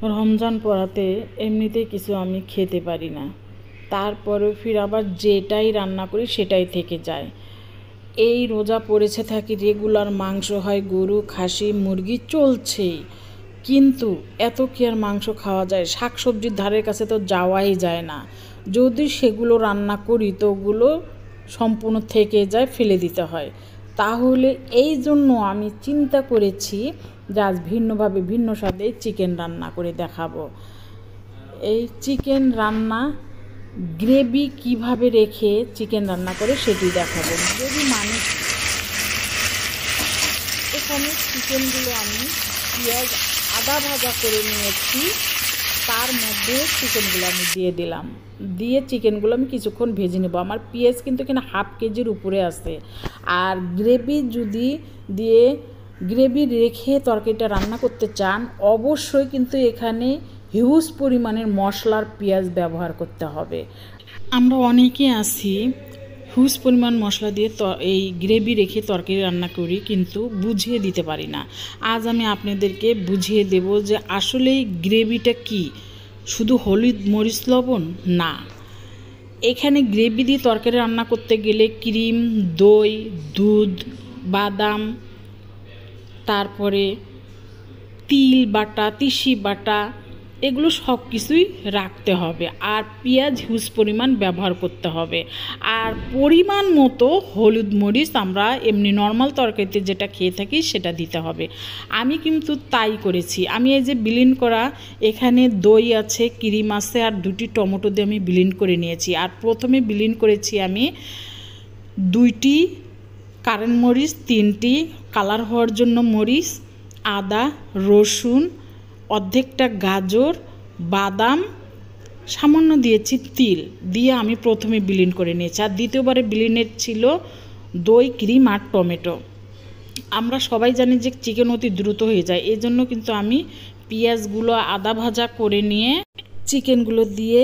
রমজান পড়াতে এমনিতেই কিছু আমি খেতে পারি না, তারপরেও ফির আবার যেটাই রান্না করি সেটাই থেকে যায়। এই রোজা পড়েছে থাকি রেগুলার মাংস হয়, গরু খাসি মুরগি চলছেই, কিন্তু এত কি আর মাংস খাওয়া যায়? শাকসবজির ধারের কাছে তো যাওয়াই যায় না। যদি সেগুলো রান্না করি তো ওগুলো সম্পূর্ণ থেকে যায়, ফেলে দিতে হয়। তাহলে এই জন্য আমি চিন্তা করেছি যে আজ ভিন্নভাবে ভিন্ন স্বাদে চিকেন রান্না করে দেখাবো। এই চিকেন রান্না গ্রেভি কিভাবে রেখে চিকেন রান্না করে সেটি দেখাবো। যদি মানুষ এখানে চিকেনগুলো আমি পেঁয়াজ আদা ভাজা করে নিয়েছি, তার মধ্যে চিকেনগুলো আমি দিয়ে দিলাম, দিয়ে চিকেনগুলো আমি কিছুক্ষণ ভেজে নেব। আমার পেঁয়াজ কিন্তু এখানে হাফ কেজির উপরে আছে। আর গ্রেভি যদি দিয়ে গ্রেভি রেখে তরকারিটা রান্না করতে চান, অবশ্যই কিন্তু এখানে হিউজ পরিমাণের মশলার পেঁয়াজ ব্যবহার করতে হবে। আমরা অনেকে আছি হিউজ পরিমাণ মশলা দিয়ে এই গ্রেভি রেখে তরকারি রান্না করি, কিন্তু বুঝিয়ে দিতে পারি না। আজ আমি আপনাদেরকে বুঝিয়ে দেব যে আসলেই গ্রেভিটা কি, শুধু হলুদ মরিচ লবণ না। এখানে গ্রেভি দিয়ে তরকারি রান্না করতে গেলে ক্রিম, দই, দুধ, বাদাম, তারপরে তিল বাটা, তিসি বাটা, এগুলো সব কিছুই রাখতে হবে। আর পেঁয়াজ হিউজ পরিমাণ ব্যবহার করতে হবে। আর পরিমাণ মতো হলুদ মরিচ আমরা এমনি নর্মাল তরকারিতে যেটা খেয়ে থাকি সেটা দিতে হবে। আমি কিন্তু তাই করেছি। আমি এই যে ব্লেন্ড করা, এখানে দই আছে, ক্রিম আছে, আর 2টি টমেটো দিয়ে আমি ব্লেন্ড করে নিয়েছি। আর প্রথমে ব্লেন্ড করেছি আমি 2টি কারেন্ট মরিচ, 3টি কালার হওয়ার জন্য মরিচ, আদা, রসুন, অর্ধেকটা গাজর, বাদাম, সামান্য দিয়েছি তিল, দিয়ে আমি প্রথমে ব্লেন্ড করে নিয়েছি। আর দ্বিতীয়বারে ব্লেন্ডের ছিল দই, ক্রিম আর টমেটো। আমরা সবাই জানি যে চিকেন অতি দ্রুত হয়ে যায়, এই জন্য কিন্তু আমি পেঁয়াজগুলো আদা ভাজা করে নিয়ে চিকেনগুলো দিয়ে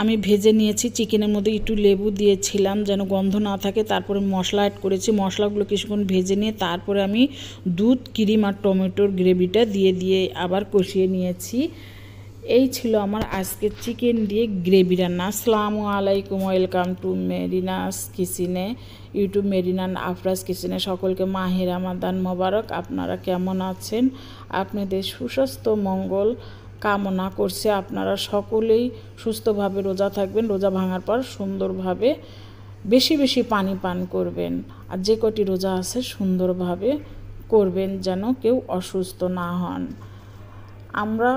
আমি ভেজে নিয়েছি। চিকেনের মধ্যে একটু লেবু দিয়েছিলাম যেন গন্ধ না থাকে। তারপরে মশলা অ্যাড করেছি, মশলাগুলো কিছুক্ষণ ভেজে নিয়ে তারপরে আমি দুধ, ক্রিম আর টমেটোর গ্রেভিটা দিয়ে আবার কষিয়ে নিয়েছি। এই ছিল আমার আজকের চিকেন দিয়ে গ্রেভি রান্না। আসসালামু আলাইকুম, ওয়েলকাম টু মেরিনাস কিচেনে, ইউটিউব মেরিনান আফরাজ কিচেনে। সকলকে মাহে রমাদান মোবারক। আপনারা কেমন আছেন? আপনাদের সুস্বাস্থ্য মঙ্গল কামনা করছে। আপনারা সকলেই সুস্থভাবে রোজা থাকবেন। রোজা ভাঙার পর সুন্দরভাবে বেশি বেশি পানি পান করবেন। আর যে কটি রোজা আছে সুন্দরভাবে করবেন যেন কেউ অসুস্থ না হন। আমরা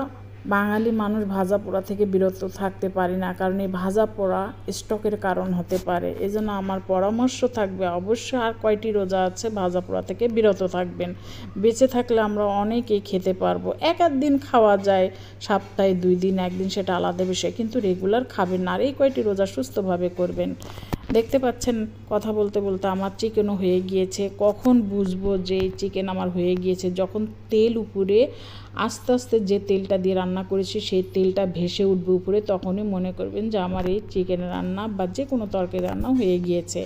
বাঙালি মানুষ ভাজা পোড়া থেকে বিরত থাকতে পারি না, কারণ এই ভাজা পোড়া স্টকের কারণ হতে পারে। এজন্য আমার পরামর্শ থাকবে, অবশ্যই আর কয়টি রোজা আছে ভাজা পোড়া থেকে বিরত থাকবেন। বেঁচে থাকলে আমরা অনেকেই খেতে পারবো। এক দিন খাওয়া যায়, সপ্তাহে 2 দিন, 1 দিন সেটা আলাদা বিষয়, কিন্তু রেগুলার খাবেন না। আর এই কয়টি রোজা সুস্থভাবে করবেন। দেখতে পাচ্ছেন কথা বলতে বলতে আমার চিকেনও হয়ে গিয়েছে। কখন বুঝবো যে চিকেন আমার হয়ে গিয়েছে? যখন তেল উপরে আস্তে আস্তে যে তেলটা দিয়ে রান্না করেছি সেই তেলটা ভেসে উঠবে উপরে, তখনই মনে করবেন যে আমার এই চিকেন রান্না বা যে কোনো তরকারি রান্না হয়ে গিয়েছে।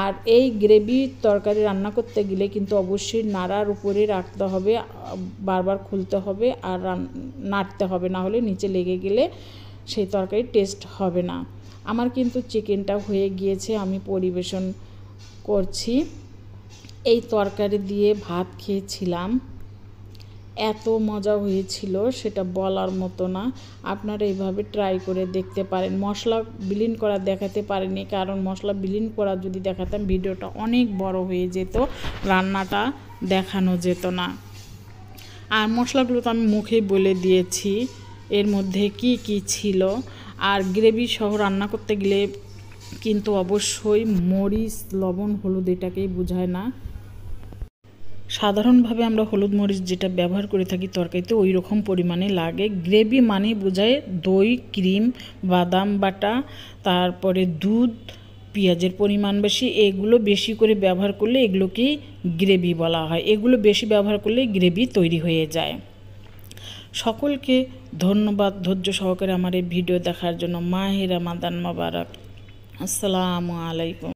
আর এই গ্রেভি তরকারি রান্না করতে গেলে কিন্তু অবশ্যই নাড়ার উপরে রাখতে হবে, বারবার খুলতে হবে আর নাড়তে হবে, না হলে নিচে লেগে গেলে সেই তরকারির টেস্ট হবে না। আমার কিন্তু চিকেনটা হয়ে গিয়েছে, আমি পরিবেশন করছি। এই তরকারি দিয়ে ভাত খেয়েছিলাম, এত মজা হয়েছিল সেটা বলার মতো না। আপনারা এইভাবে ট্রাই করে দেখতে পারেন। মশলা ব্লেন্ড করা দেখাতে পারিনি, কারণ মশলা ব্লেন্ড করা যদি দেখাতাম ভিডিওটা অনেক বড় হয়ে যেত, রান্নাটা দেখানো যেত না। আর মশলাগুলো তো আমি মুখেই বলে দিয়েছি এর মধ্যে কি কি ছিল। আর গ্রেভি সহ রান্না করতে গেলে কিন্তু অবশ্যই মরিচ, লবণ, হলুদ এটাকেই বোঝায় না। সাধারণভাবে আমরা হলুদ মরিচ যেটা ব্যবহার করে থাকি তরকারিতে ওই রকম পরিমাণে লাগে। গ্রেভি মানে বোঝায় দই, ক্রিম, বাদাম বাটা, তারপরে দুধ, পেঁয়াজের পরিমাণ বেশি, এগুলো বেশি করে ব্যবহার করলে এগুলোকেই গ্রেভি বলা হয়। এগুলো বেশি ব্যবহার করলে গ্রেভি তৈরি হয়ে যায়। সকলকে ধন্যবাদ ধৈর্য সহকারে আমার এই ভিডিও দেখার জন্য। মাহে রমাদান মোবারক। আসসালামু আলাইকুম।